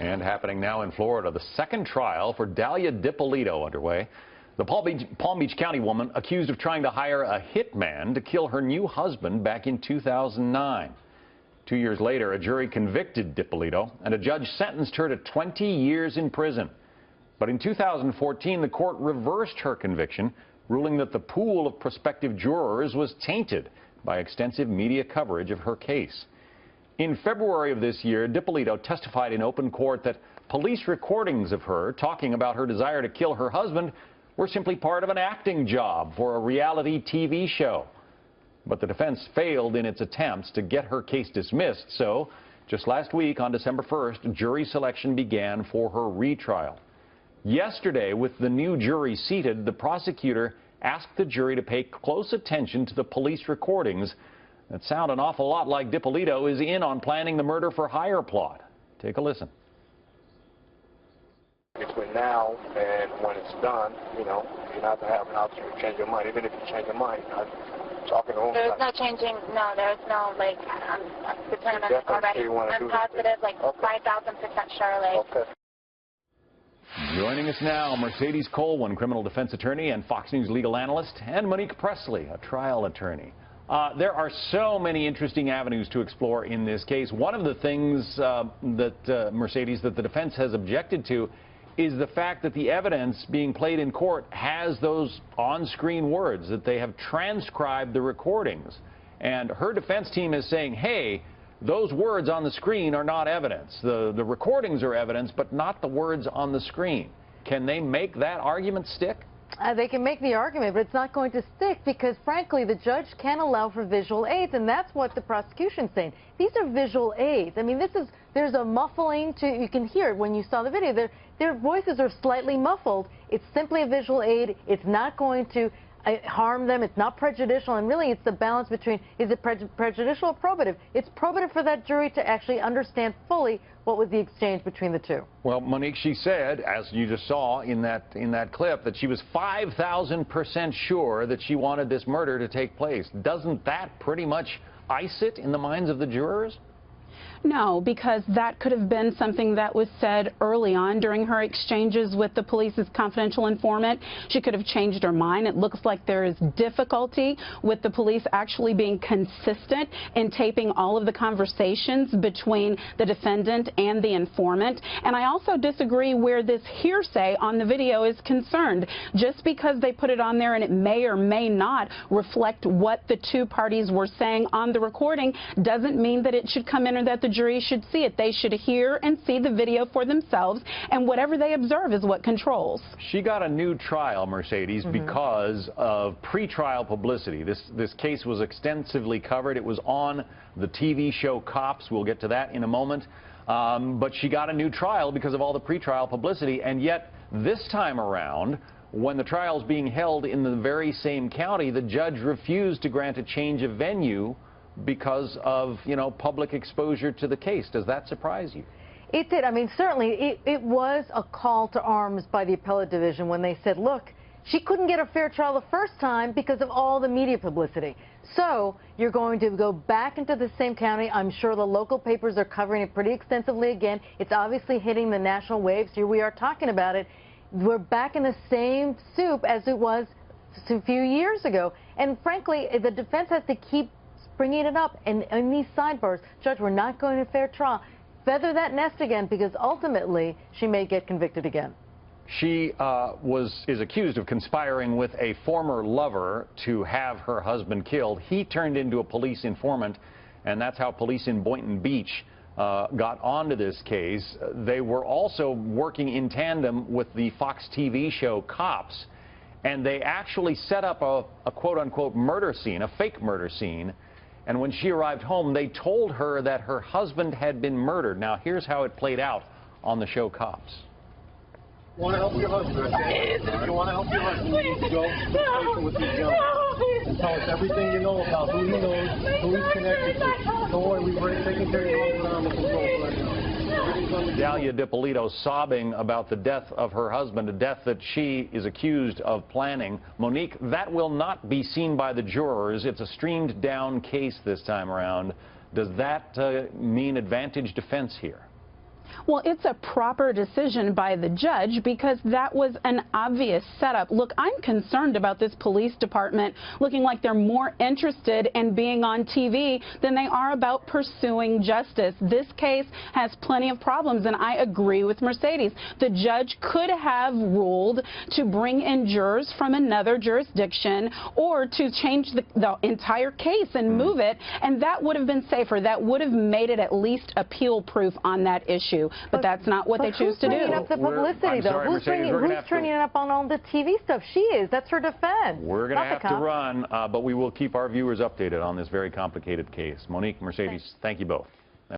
And happening now in Florida, the second trial for Dalia DiPolito underway. The Palm Beach County woman accused of trying to hire a hitman to kill her new husband back in 2009. 2 years later, a jury convicted DiPolito, and a judge sentenced her to 20 years in prison. But in 2014, the court reversed her conviction, ruling that the pool of prospective jurors was tainted by extensive media coverage of her case. In February of this year, DiPolito testified in open court that police recordings of her talking about her desire to kill her husband were simply part of an acting job for a reality TV show. But the defense failed in its attempts to get her case dismissed, so just last week, on December 1st, jury selection began for her retrial. Yesterday, with the new jury seated, the prosecutor asked the jury to pay close attention to the police recordings that sound an awful lot like DiPolito is in on planning the murder for hire plot. Take a listen. Between now and when it's done, you know, you have to have an opportunity to change your mind. Even if you change your mind, I'm talking to him. There's no changing, no, there's no, like, I'm determined already. I'm positive, like, 5,000% sure, like. Okay. Joining us now, Mercedes Colwin, criminal defense attorney and Fox News legal analyst, and Monique Presley, a trial attorney. There are so many interesting avenues to explore in this case. One of the things Mercedes, that the defense has objected to is the fact that the evidence being played in court has those on-screen words, that they have transcribed the recordings. And her defense team is saying, hey, those words on the screen are not evidence. The recordings are evidence, but not the words on the screen. Can they make that argument stick? They can make the argument, but it's not going to stick because, frankly, the judge can't allow for visual aids, and that's what the prosecution's saying. These are visual aids. I mean, there's a muffling to, you can hear it when you saw the video. Their voices are slightly muffled. It's simply a visual aid. It's not going to harm them. It's not prejudicial, and really it's the balance between, is it prejudicial or probative? It's probative for that jury to actually understand fully what was the exchange between the two. Well, Monique, she said, as you just saw in that clip, that she was 5,000% sure that she wanted this murder to take place. Doesn't that pretty much ice it in the minds of the jurors? No, because that could have been something that was said early on during her exchanges with the police's confidential informant. She could have changed her mind. It looks like there is difficulty with the police actually being consistent in taping all of the conversations between the defendant and the informant. And I also disagree where this hearsay on the video is concerned. Just because they put it on there and it may or may not reflect what the two parties were saying on the recording doesn't mean that it should come in or that the jury should see it. They should hear and see the video for themselves, and whatever they observe is what controls. She got a new trial, Mercedes, because of pretrial publicity. This case was extensively covered. It was on the TV show Cops. We'll get to that in a moment. But she got a new trial because of all the pretrial publicity, and yet this time around, when the trial is being held in the very same county, the judge refused to grant a change of venue because of, you know, public exposure to the case. Does that surprise you? It did. I mean, certainly it was a call to arms by the appellate division when they said, look, she couldn't get a fair trial the first time because of all the media publicity. So you're going to go back into the same county. I'm sure the local papers are covering it pretty extensively again. It's obviously hitting the national waves. Here we are talking about it. We're back in the same soup as it was a few years ago. And frankly, the defense has to keep bringing it up, and in these sidebars, Judge, we're not going to fair trial. Feather that nest again, because ultimately she may get convicted again. She is accused of conspiring with a former lover to have her husband killed. He turned into a police informant, and that's how police in Boynton Beach got onto this case. They were also working in tandem with the Fox TV show Cops, and they actually set up a quote-unquote murder scene, a fake murder scene. And when she arrived home, they told her that her husband had been murdered. Now, here's how it played out on the show Cops. You want to help your husband, okay? If you want to help your husband, you need to go to the station with these gentlemen and tell us everything you know about who he knows, who he's connected to. Don't worry, we've already taken care of your husband under control right now. Dalia DiPolito sobbing about the death of her husband, a death that she is accused of planning. Monique, that will not be seen by the jurors. It's a streamed down case this time around. Does that mean advantage defense here? Well, it's a proper decision by the judge because that was an obvious setup. Look, I'm concerned about this police department looking like they're more interested in being on TV than they are about pursuing justice. This case has plenty of problems, and I agree with Mercedes. The judge could have ruled to bring in jurors from another jurisdiction or to change the entire case and move it, and that would have been safer. That would have made it at least appeal-proof on that issue, but that's not what they choose to do. Who's bringing up the publicity, though? Who's turning it up on all the TV stuff? She is. That's her defense. We're going to have to run, but we will keep our viewers updated on this very complicated case. Monique, Mercedes, thank you both.